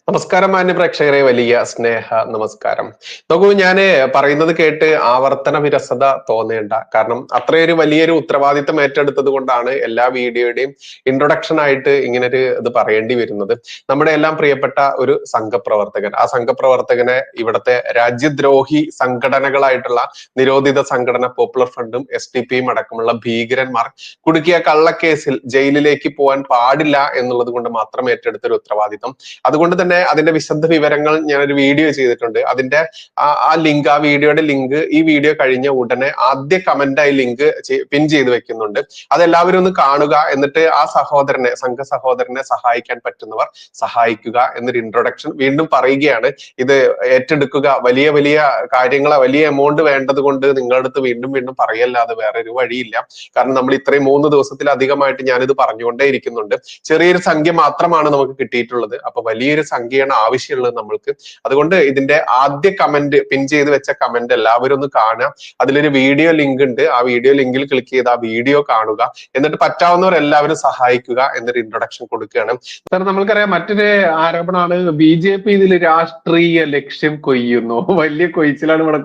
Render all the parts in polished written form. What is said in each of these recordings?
നമസ്കാരം മാന്യ പ്രേക്ഷകരെ, വലിയ സ്നേഹ നമസ്കാരം. നോക്കൂ, ഞാന് പറയുന്നത് കേട്ട് ആവർത്തന വിരസത തോന്നേണ്ട. കാരണം അത്രയൊരു വലിയൊരു ഉത്തരവാദിത്തം ഏറ്റെടുത്തത് കൊണ്ടാണ് എല്ലാ വീഡിയോയുടെയും ഇൻട്രൊഡക്ഷൻ ആയിട്ട് ഇങ്ങനൊരു ഇത് പറയേണ്ടി വരുന്നത്. നമ്മുടെ എല്ലാം പ്രിയപ്പെട്ട ഒരു സംഘപ്രവർത്തകൻ, ആ സംഘപ്രവർത്തകനെ ഇവിടുത്തെ രാജ്യദ്രോഹി സംഘടനകളായിട്ടുള്ള നിരോധിത സംഘടന പോപ്പുലർ ഫ്രണ്ടും SDP അടക്കമുള്ള ഭീകരന്മാർ കുടുക്കിയ കള്ളക്കേസിൽ ജയിലിലേക്ക് പോകാൻ പാടില്ല എന്നുള്ളത് കൊണ്ട് മാത്രം ഏറ്റെടുത്ത ഒരു ഉത്തരവാദിത്തം. അതുകൊണ്ട് തന്നെ അതിന്റെ വിശദ വിവരങ്ങൾ ഞാനൊരു വീഡിയോ ചെയ്തിട്ടുണ്ട്. അതിന്റെ ആ ലിങ്ക്, ആ വീഡിയോയുടെ ലിങ്ക് ഈ വീഡിയോ കഴിഞ്ഞ ഉടനെ ആദ്യ കമന്റായി ലിങ്ക് പിൻ ചെയ്ത് വെക്കുന്നുണ്ട്. അതെല്ലാവരും ഒന്ന് കാണുക. എന്നിട്ട് ആ സഹോദരനെ, സംഘ സഹോദരനെ സഹായിക്കാൻ പറ്റുന്നവർ സഹായിക്കുക എന്നൊരു ഇൻട്രൊഡക്ഷൻ വീണ്ടും പറയുകയാണ്. ഇത് ഏറ്റെടുക്കുക. വലിയ വലിയ കാര്യങ്ങളെ, വലിയ എമൗണ്ട് വേണ്ടത് കൊണ്ട് നിങ്ങളുടെ അടുത്ത് വീണ്ടും വീണ്ടും പറയല്ലാതെ വേറെ ഒരു വഴിയില്ല. കാരണം നമ്മൾ ഇത്രയും 3 ദിവസത്തിലധികമായിട്ട് ഞാനിത് പറഞ്ഞുകൊണ്ടേ ഇരിക്കുന്നുണ്ട്. ചെറിയൊരു സംഖ്യ മാത്രമാണ് നമുക്ക് കിട്ടിയിട്ടുള്ളത്. അപ്പൊ വലിയൊരു സംഖ്യയാണ് ആവശ്യമുള്ളത് നമ്മൾക്ക്. അതുകൊണ്ട് ഇതിന്റെ ആദ്യ കമന്റ്, പിൻ ചെയ്ത് വെച്ച കമന്റ് എല്ലാവരും ഒന്ന് കാണുക. അതിലൊരു വീഡിയോ ലിങ്ക് ഉണ്ട്. ആ വീഡിയോ ലിങ്കിൽ ക്ലിക്ക് ചെയ്ത് ആ വീഡിയോ കാണുക. എന്നിട്ട് പറ്റാവുന്നവർ എല്ലാവരും സഹായിക്കുക എന്നൊരു ഇൻട്രൊഡക്ഷൻ കൊടുക്കുകയാണ്. സാർ, നമ്മൾക്കറിയാം മറ്റൊരു ആരോപണമാണ് BJP ഇതിൽ രാഷ്ട്രീയ ലക്ഷ്യം കൊയ്യുന്നു. വലിയ കൊയ്ച്ചിലാണ് ഇവിടെ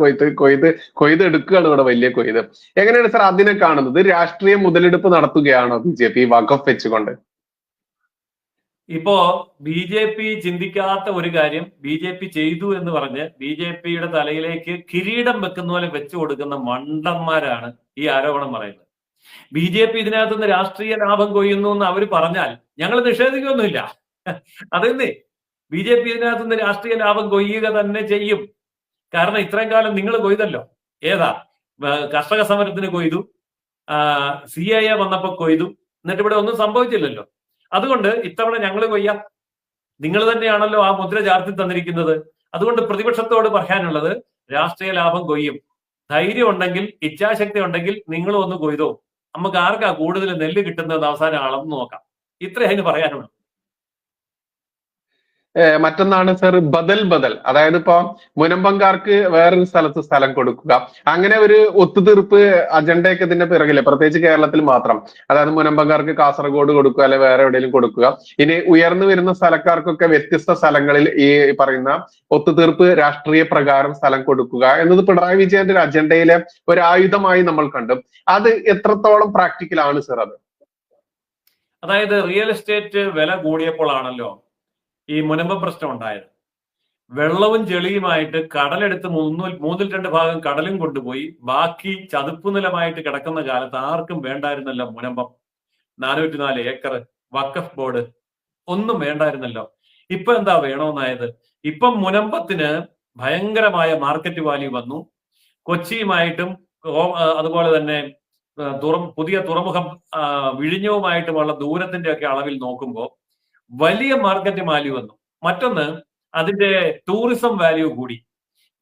കൊയ്തെടുക്കുകയാണ് ഇവിടെ വലിയ കൊയ്ത്. എങ്ങനെയാണ് സാർ അതിനെ കാണുന്നത്? രാഷ്ട്രീയ മുതലെടുപ്പ് നടത്തുകയാണോ BJP വഖഫ് വെച്ചുകൊണ്ട്? ഇപ്പോ BJP ചിന്തിക്കാത്ത ഒരു കാര്യം BJP ചെയ്തു എന്ന് പറഞ്ഞ് BJPയുടെ തലയിലേക്ക് കിരീടം വെക്കുന്ന പോലെ വെച്ചു കൊടുക്കുന്ന മണ്ടന്മാരാണ് ഈ ആരോപണം പറയുന്നത്. BJP ഇതിനകത്തുനിന്ന് രാഷ്ട്രീയ ലാഭം കൊയ്യുന്നു എന്ന് അവർ പറഞ്ഞാൽ ഞങ്ങൾ നിഷേധിക്കൊന്നുമില്ല. അതെന്നേ BJP ഇതിനകത്തുനിന്ന് രാഷ്ട്രീയ ലാഭം കൊയ്യുക തന്നെ ചെയ്യും. കാരണം ഇത്രയും കാലം നിങ്ങൾ കൊയ്തല്ലോ. ഏതാ കർഷക സമരത്തിന് കൊയ്തു, CAA വന്നപ്പോ കൊയ്തു, എന്നിട്ട് ഇവിടെ ഒന്നും സംഭവിച്ചില്ലല്ലോ. അതുകൊണ്ട് ഇത്തവണ ഞങ്ങൾ കൊയ്യാം. നിങ്ങൾ തന്നെയാണല്ലോ ആ മുദ്ര ചാർത്തി തന്നിരിക്കുന്നത്. അതുകൊണ്ട് പ്രതിപക്ഷത്തോട് പറയാനുള്ളത്, രാഷ്ട്രീയ ലാഭം കൊയ്യും. ധൈര്യം ഉണ്ടെങ്കിൽ, ഇച്ഛാശക്തി ഉണ്ടെങ്കിൽ നിങ്ങൾ ഒന്ന് കൊയ്തോ. നമുക്ക് ആർക്കാ കൂടുതൽ നെല്ല് കിട്ടുന്നത് അവസാനം അളന്ന് നോക്കാം. ഇത്രേ അതിന് പറയാനുള്ളൂ. മറ്റൊന്നാണ് സാർ ബദൽ. അതായത് ഇപ്പൊ മുനമ്പങ്കാർക്ക് വേറൊരു സ്ഥലത്ത് സ്ഥലം കൊടുക്കുക, അങ്ങനെ ഒരു ഒത്തുതീർപ്പ് അജണ്ടയൊക്കെ ഇതിന്റെ പിറകില്, പ്രത്യേകിച്ച് കേരളത്തിൽ മാത്രം. അതായത് മുനമ്പങ്കാർക്ക് കാസർഗോഡ് കൊടുക്കുക, അല്ലെ വേറെ എവിടെയെങ്കിലും കൊടുക്കുക. ഇനി ഉയർന്നു വരുന്ന സ്ഥലക്കാർക്കൊക്കെ വ്യത്യസ്ത സ്ഥലങ്ങളിൽ ഈ പറയുന്ന ഒത്തുതീർപ്പ് രാഷ്ട്രീയ പ്രകാരം സ്ഥലം കൊടുക്കുക എന്നത് പിണറായി വിജയന്റെ ഒരു അജണ്ടയിലെ ഒരു ആയുധമായി നമ്മൾ കണ്ടു. അത് എത്രത്തോളം പ്രാക്ടിക്കൽ ആണ് സാർ അത്? അതായത് റിയൽ എസ്റ്റേറ്റ് വില കൂടിയപ്പോഴാണല്ലോ ഈ മുനമ്പ പ്രശ്നം ഉണ്ടായത്. വെള്ളവും ചെളിയുമായിട്ട് കടലെടുത്ത് മൂന്നിൽ 2 ഭാഗം കടലും കൊണ്ടുപോയി ബാക്കി ചതുപ്പ് നിലമായിട്ട് കിടക്കുന്ന കാലത്ത് ആർക്കും വേണ്ടായിരുന്നല്ലോ മുനമ്പം. 404 ഏക്കർ വഖഫ് ബോർഡ് ഒന്നും വേണ്ടായിരുന്നല്ലോ. ഇപ്പൊ എന്താ വേണമെന്നായത്? ഇപ്പം മുനമ്പത്തിന് ഭയങ്കരമായ മാർക്കറ്റ് വാല്യൂ വന്നു. കൊച്ചിയുമായിട്ടും അതുപോലെ തന്നെ പുതിയ തുറമുഖം വിഴിഞ്ഞവുമായിട്ടുമുള്ള ദൂരത്തിന്റെ ഒക്കെ അളവിൽ നോക്കുമ്പോൾ വലിയ മാർക്കറ്റ് വാല്യൂ വന്നു. മറ്റൊന്ന്, അതിന്റെ ടൂറിസം വാല്യൂ കൂടി.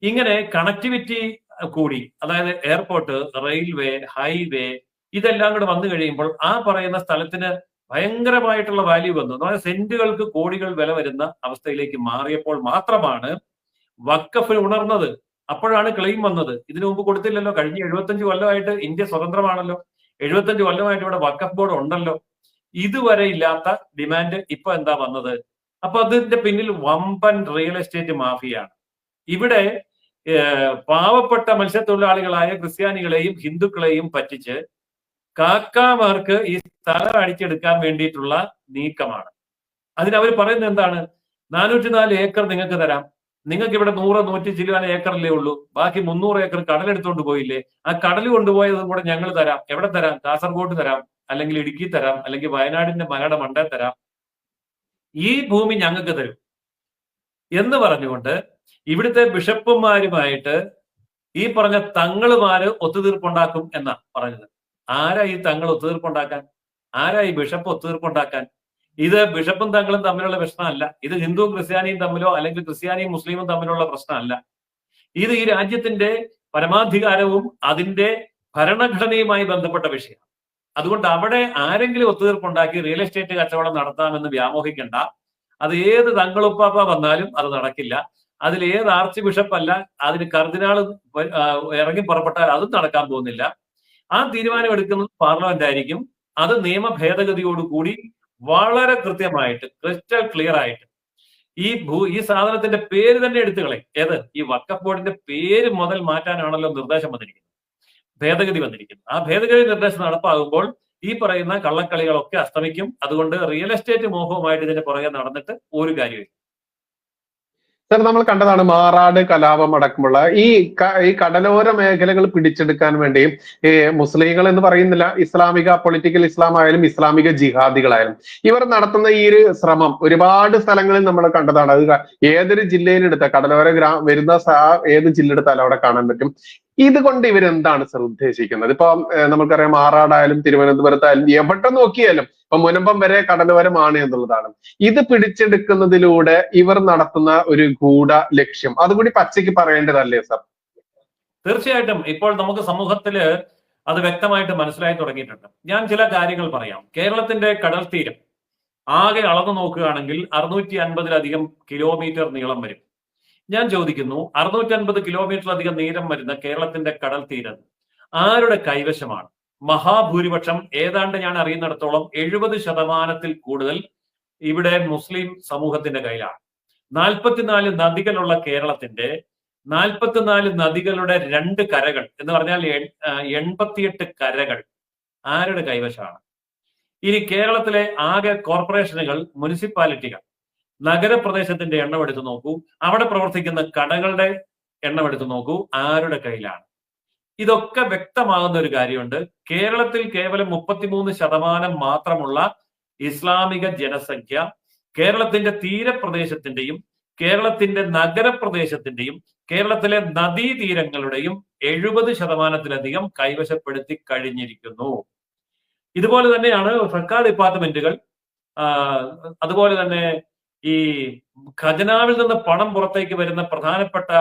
ഇങ്ങനെ കണക്ടിവിറ്റി കൂടി. അതായത് എയർപോർട്ട്, റെയിൽവേ, ഹൈവേ ഇതെല്ലാം കൂടെ വന്നു കഴിയുമ്പോൾ ആ പറയുന്ന സ്ഥലത്തിന് ഭയങ്കരമായിട്ടുള്ള വാല്യൂ വന്നു. അതായത് സെന്റുകൾക്ക് കോടികൾ വില വരുന്ന അവസ്ഥയിലേക്ക് മാറിയപ്പോൾ മാത്രമാണ് വഖഫ് ഉണർന്നത്. അപ്പോഴാണ് ക്ലെയിം വന്നത്. ഇതിനു മുമ്പ് കൊടുത്തില്ലല്ലോ. കഴിഞ്ഞ 75 കൊല്ലമായിട്ട് ഇന്ത്യ സ്വതന്ത്രമാണല്ലോ. 75 കൊല്ലമായിട്ട് ഇവിടെ വഖഫ് ബോർഡ് ഉണ്ടല്ലോ. ഇതുവരെ ഇല്ലാത്ത ഡിമാൻഡ് ഇപ്പൊ എന്താ വന്നത്? അപ്പൊ അതിന്റെ പിന്നിൽ വമ്പൻ റിയൽ എസ്റ്റേറ്റ് മാഫിയാണ്. ഇവിടെ പാവപ്പെട്ട മത്സ്യത്തൊഴിലാളികളായ ക്രിസ്ത്യാനികളെയും ഹിന്ദുക്കളെയും പറ്റിച്ച് കാക്കാമാർക്ക് ഈ സ്ഥലം അടിച്ചെടുക്കാൻ വേണ്ടിയിട്ടുള്ള നീക്കമാണ്. അതിനവർ പറയുന്നത് എന്താണ്? 404 ഏക്കർ നിങ്ങൾക്ക് തരാം. നിങ്ങൾക്ക് ഇവിടെ 100-100 ചില്ലുവാന ഏക്കറല്ലേ ഉള്ളൂ. ബാക്കി 300 ഏക്കർ കടലെടുത്തോണ്ട് പോയില്ലേ? ആ കടൽ കൊണ്ടുപോയതും കൂടെ ഞങ്ങൾ തരാം. എവിടെ തരാം? കാസർഗോഡ് തരാം, അല്ലെങ്കിൽ ഇടുക്കി തരാം, അല്ലെങ്കിൽ വയനാടിന്റെ മലയുടെ മണ്ടേ തരാം. ഈ ഭൂമി ഞങ്ങൾക്ക് തരും എന്ന് പറഞ്ഞുകൊണ്ട് ഇവിടുത്തെ ബിഷപ്പുമാരുമായിട്ട് ഈ പറഞ്ഞ തങ്ങളുമാര് ഒത്തുതീർപ്പുണ്ടാക്കും എന്നാ പറഞ്ഞത്. ആരാ ഈ തങ്ങൾ ഒത്തുതീർപ്പുണ്ടാക്കാൻ? ആരാ ഈ ബിഷപ്പ് ഒത്തുതീർപ്പുണ്ടാക്കാൻ? ഇത് ബിഷപ്പും തങ്ങളും തമ്മിലുള്ള പ്രശ്നമല്ല. ഇത് ഹിന്ദുവും ക്രിസ്ത്യാനിയും തമ്മിലോ അല്ലെങ്കിൽ ക്രിസ്ത്യാനിയും മുസ്ലിമും തമ്മിലുള്ള പ്രശ്നമല്ല. ഇത് ഈ രാജ്യത്തിന്റെ പരമാധികാരവും അതിന്റെ ഭരണഘടനയുമായി ബന്ധപ്പെട്ട വിഷയം. അതുകൊണ്ട് അവിടെ ആരെങ്കിലും ഒത്തുതീർപ്പുണ്ടാക്കി റിയൽ എസ്റ്റേറ്റ് കച്ചവടം നടത്താമെന്ന് വ്യാമോഹിക്കേണ്ട. അത് ഏത് തങ്ങളുപ്പാപ്പ വന്നാലും അത് നടക്കില്ല. അതിൽ ഏത് ആർച്ച് ബിഷപ്പല്ല, അതിന് കർദിനാൾ ഇറങ്ങി പുറപ്പെട്ടാൽ അതും നടക്കാൻ പോകുന്നില്ല. ആ തീരുമാനം എടുക്കുന്നത് പാർലമെന്റ് ആയിരിക്കും. അത് നിയമ ഭേദഗതിയോടുകൂടി വളരെ കൃത്യമായിട്ട്, ക്രിസ്റ്റൽ ക്ലിയർ ആയിട്ട് ഈ സാധനത്തിന്റെ പേര് തന്നെ എടുത്തുകളെ. ഏത്? ഈ വഖഫ് ബോർഡിന്റെ പേര് മുതൽ മാറ്റാനാണല്ലോ നിർദ്ദേശം വന്നിരിക്കുന്നത്, ഭേദഗതി വന്നിരിക്കുന്നത്. ആ ഭേദഗതി നിർദ്ദേശം നടപ്പാകുമ്പോൾ ഈ പറയുന്ന കള്ളക്കളികളൊക്കെ അസ്തമിക്കും. അതുകൊണ്ട് റിയൽ എസ്റ്റേറ്റ് മോഹവുമായിട്ട് ഇതിന്റെ പുറകെ നടന്നിട്ട് ഒരു കാര്യമില്ല. സർ, നമ്മൾ കണ്ടതാണ് മാറാട് കലാപം അടക്കമുള്ള ഈ കടലോര മേഖലകൾ പിടിച്ചെടുക്കാൻ വേണ്ടി ഈ മുസ്ലിങ്ങൾ എന്ന് പറയുന്നില്ല, ഇസ്ലാമിക പൊളിറ്റിക്കൽ ഇസ്ലാം ആയാലും ഇസ്ലാമിക ജിഹാദികളായാലും ഇവർ നടത്തുന്ന ഈ ഒരു ശ്രമം ഒരുപാട് സ്ഥലങ്ങളിൽ നമ്മൾ കണ്ടതാണ്. അത് ഏതൊരു ജില്ലയിലെടുത്ത കടലോര വരുന്ന ഏത് ജില്ല എടുത്താലും അവിടെ കാണാൻ പറ്റും. ഇതുകൊണ്ട് ഇവരെന്താണ് സർ ഉദ്ദേശിക്കുന്നത്? ഇപ്പൊ നമുക്കറിയാം, മാറാടായാലും തിരുവനന്തപുരത്തായാലും എവിടെ നോക്കിയാലും ഇപ്പൊ മുനമ്പം വരെ കടലോരമാണ് എന്നുള്ളതാണ്. ഇത് പിടിച്ചെടുക്കുന്നതിലൂടെ ഇവർ നടത്തുന്ന ഒരു ഗൂഢ ലക്ഷ്യം അതുകൂടി പച്ചയ്ക്ക് പറയേണ്ടതല്ലേ സർ? തീർച്ചയായിട്ടും ഇപ്പോൾ നമുക്ക് സമൂഹത്തില് അത് വ്യക്തമായിട്ട് മനസ്സിലായി തുടങ്ങിയിട്ടുണ്ട്. ഞാൻ ചില കാര്യങ്ങൾ പറയാം. കേരളത്തിന്റെ കടൽ തീരം ആകെ അളന്നു നോക്കുകയാണെങ്കിൽ 650-ലധികം കിലോമീറ്റർ നീളം വരും. ഞാൻ ചോദിക്കുന്നു, 650 കിലോമീറ്ററിലധികം നീളം വരുന്ന കേരളത്തിന്റെ കടൽ തീരം ആരുടെ കൈവശമാണ്? മഹാഭൂരിപക്ഷം, ഏതാണ്ട് ഞാൻ അറിയുന്നിടത്തോളം 70% കൂടുതൽ ഇവിടെ മുസ്ലിം സമൂഹത്തിന്റെ കയ്യിലാണ്. 44 നദികളുള്ള കേരളത്തിന്റെ 44 നദികളുടെ 2 കരകൾ എന്ന് പറഞ്ഞാൽ 88 കരകൾ ആരുടെ കൈവശമാണ്? ഇനി കേരളത്തിലെ ആകെ കോർപ്പറേഷനുകൾ, മുനിസിപ്പാലിറ്റികൾ, നഗരപ്രദേശത്തിന്റെ എണ്ണം എടുത്തു നോക്കൂ. അവിടെ പ്രവർത്തിക്കുന്ന കടകളുടെ എണ്ണം എടുത്തു നോക്കൂ, ആരുടെ കയ്യിലാണ്? ഇതൊക്കെ വ്യക്തമാകുന്ന ഒരു കാര്യമുണ്ട്. കേരളത്തിൽ കേവലം 33% മാത്രമുള്ള ഇസ്ലാമിക ജനസംഖ്യ കേരളത്തിന്റെ തീരപ്രദേശത്തിന്റെയും കേരളത്തിന്റെ നഗരപ്രദേശത്തിന്റെയും കേരളത്തിലെ നദീതീരങ്ങളുടെയും 70%-ലധികം കൈവശപ്പെടുത്തി കഴിഞ്ഞിരിക്കുന്നു. ഇതുപോലെ തന്നെയാണ് സർക്കാർ ഡിപ്പാർട്ട്മെന്റുകൾ, അതുപോലെ തന്നെ ഈ ഖജനാവിൽ നിന്ന് പണം പുറത്തേക്ക് വരുന്ന പ്രധാനപ്പെട്ട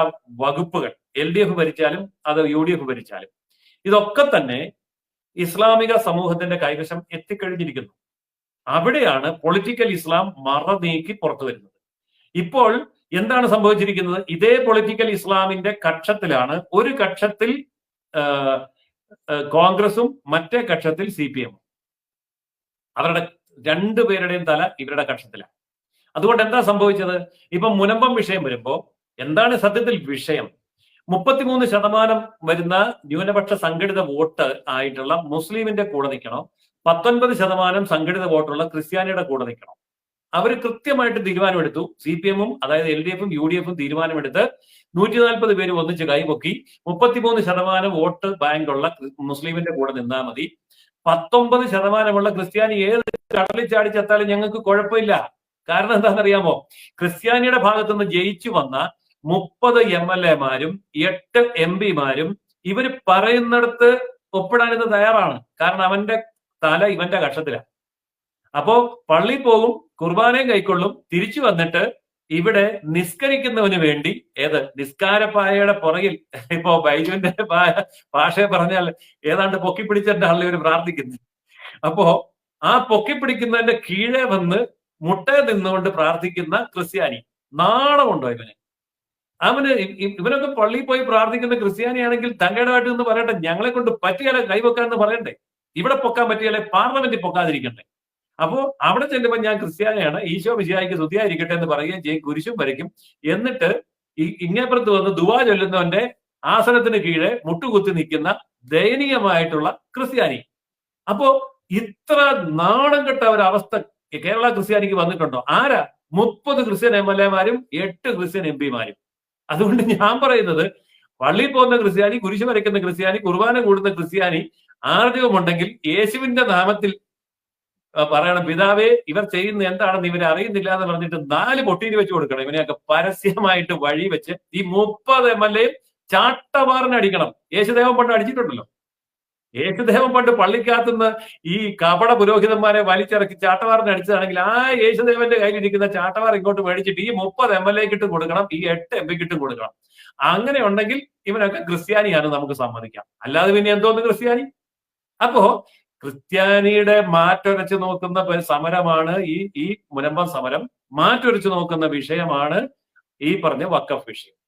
വകുപ്പുകൾ, LDF ഭരിച്ചാലും അത് UDF ഭരിച്ചാലും, ഇതൊക്കെ തന്നെ ഇസ്ലാമിക സമൂഹത്തിന്റെ കൈവശം എത്തിക്കഴിഞ്ഞിരിക്കുന്നു. അവിടെയാണ് പൊളിറ്റിക്കൽ ഇസ്ലാം മറ നീക്കി പുറത്തു വരുന്നത്. ഇപ്പോൾ എന്താണ് സംഭവിച്ചിരിക്കുന്നത്? ഇതേ പൊളിറ്റിക്കൽ ഇസ്ലാമിന്റെ കക്ഷത്തിലാണ്, ഒരു കക്ഷത്തിൽ കോൺഗ്രസും മറ്റേ കക്ഷത്തിൽ CPM. അവരുടെ രണ്ടുപേരുടെയും തല ഇവരുടെ കക്ഷത്തിലാണ്. അതുകൊണ്ട് എന്താ സംഭവിച്ചത്? ഇപ്പം മുനമ്പം വിഷയം വരുമ്പോ എന്താണ് സത്യത്തിൽ വിഷയം? 33% വരുന്ന ന്യൂനപക്ഷ സംഘടിത വോട്ട് ആയിട്ടുള്ള മുസ്ലിമിന്റെ കൂടെ നിൽക്കണോ, 19% സംഘടിത വോട്ടുള്ള ക്രിസ്ത്യാനിയുടെ കൂടെ നിൽക്കണോ? അവർ കൃത്യമായിട്ട് തീരുമാനമെടുത്തു. CPM-ഉം അതായത് LDF-ഉം UDF-ഉം തീരുമാനമെടുത്ത് 140 പേര് ഒന്നിച്ച് കൈപൊക്കി 33% വോട്ട് ബാങ്കുള്ള മുസ്ലിമിന്റെ കൂടെ നിന്നാൽ മതി, 19% ക്രിസ്ത്യാനി ഏത് കടലിൽ ചാടി ചത്താലും ഞങ്ങൾക്ക് കുഴപ്പമില്ല. കാരണം എന്താണെന്നറിയാമോ? ക്രിസ്ത്യാനിയുടെ ഭാഗത്തുനിന്ന് ജയിച്ചു വന്ന 30 MLA-മാരും 8 MP-മാരും ഇവര് പറയുന്നിടത്ത് ഒപ്പിടാൻ ഇന്ന് തയ്യാറാണ്. കാരണം അവന്റെ തല ഇവന്റെ കക്ഷത്തിലാണ്. അപ്പോ പള്ളി പോകും, കുർബാനയും കൈക്കൊള്ളും, തിരിച്ചു വന്നിട്ട് ഇവിടെ നിസ്കരിക്കുന്നവന് വേണ്ടി നിസ്കാരപ്പായയുടെ പുറകിൽ, ഇപ്പോ ബൈജുവിന്റെ ഭാഷയെ പറഞ്ഞാൽ ഏതാണ്ട് പൊക്കിപ്പിടിച്ചിട്ട് ആളിൽ ഇവര് പ്രാർത്ഥിക്കുന്നത്. അപ്പോ ആ പൊക്കിപ്പിടിക്കുന്നതിന്റെ കീഴെ വന്ന് മുട്ടയെ നിന്നുകൊണ്ട് പ്രാർത്ഥിക്കുന്ന ക്രിസ്ത്യാനി, നാണമുണ്ടോ ഇവന്? ഇവനൊക്കെ പള്ളിയിൽ പോയി പ്രാർത്ഥിക്കുന്ന ക്രിസ്ത്യാനിയാണെങ്കിൽ തങ്കേടമായിട്ട് എന്ന് പറയട്ടെ, ഞങ്ങളെ കൊണ്ട് പറ്റിയാലേ കൈവെക്കാന്ന് പറയണ്ടേ? ഇവിടെ പൊക്കാൻ പറ്റിയാലേ പാർലമെന്റിൽ പൊക്കാതിരിക്കണ്ടേ? അപ്പോ അവിടെ ചെല്ലുമ്പോൾ ഞാൻ ക്രിസ്ത്യാനിയാണ്, ഈശോ മിശിഹായ്ക്ക് സ്തുതിയായിരിക്കട്ടെ എന്ന് പറയുകയും ചെയ്യും, കുരിശും വരയ്ക്കും. എന്നിട്ട് ഇങ്ങേപ്പുറത്ത് വന്ന് ദുആ ചൊല്ലുന്നവന്റെ ആസനത്തിന് കീഴെ മുട്ടുകുത്തി നിൽക്കുന്ന ദയനീയമായിട്ടുള്ള ക്രിസ്ത്യാനി. അപ്പോ ഇത്ര നാണം കെട്ട ഒരവസ്ഥ കേരള ക്രിസ്ത്യാനിക്ക് വന്നിട്ടുണ്ടോ? ആരാ? 30 ക്രിസ്ത്യൻ MLA-മാരും 8 ക്രിസ്ത്യൻ MP-മാരും. അതുകൊണ്ട് ഞാൻ പറയുന്നത്, പള്ളിയിൽ പോകുന്ന ക്രിസ്ത്യാനി, കുരിശ് വരയ്ക്കുന്ന ക്രിസ്ത്യാനി, കുർബാന കൂടുന്ന ക്രിസ്ത്യാനി ആർജവമുണ്ടെങ്കിൽ യേശുവിന്റെ നാമത്തിൽ പറയണം, പിതാവേ ഇവർ ചെയ്യുന്ന എന്താണെന്ന് ഇവരെ അറിയുന്നില്ല എന്ന് പറഞ്ഞിട്ട് 4 പൊട്ടീന് വെച്ച് കൊടുക്കണം. ഇവനെയൊക്കെ പരസ്യമായിട്ട് വഴി വെച്ച് ഈ 30 MLA-യും ചാട്ടവാറിനടിക്കണം. യേശുദേവൻ പണ്ട് അടിച്ചിട്ടുണ്ടല്ലോ. യേശുദേവൻ പണ്ട് പള്ളിക്കകത്തുനിന്ന് ഈ കപട പുരോഹിതന്മാരെ വലിച്ചിറക്കി ചാട്ടവാറിന് അടിച്ചതാണെങ്കിൽ ആ യേശുദേവന്റെ കയ്യിലിരിക്കുന്ന ചാട്ടവാർ ഇങ്ങോട്ട് മേടിച്ചിട്ട് ഈ 30 MLA-ക്ക് ഇട്ടും കൊടുക്കണം, ഈ 8 MP-ക്ക് ഇട്ടും കൊടുക്കണം. അങ്ങനെ ഉണ്ടെങ്കിൽ ഇവനൊക്കെ ക്രിസ്ത്യാനിയാണ് നമുക്ക് സമ്മതിക്കാം. അല്ലാതെ പിന്നെ എന്തോന്ന് ക്രിസ്ത്യാനി? അപ്പോ ക്രിസ്ത്യാനിയുടെ മാറ്റൊരച്ച് നോക്കുന്ന സമരമാണ് ഈ മുനമ്പം സമരം. മാറ്റൊരച്ച് നോക്കുന്ന വിഷയമാണ് ഈ പറഞ്ഞ വഖഫ് വിഷയം.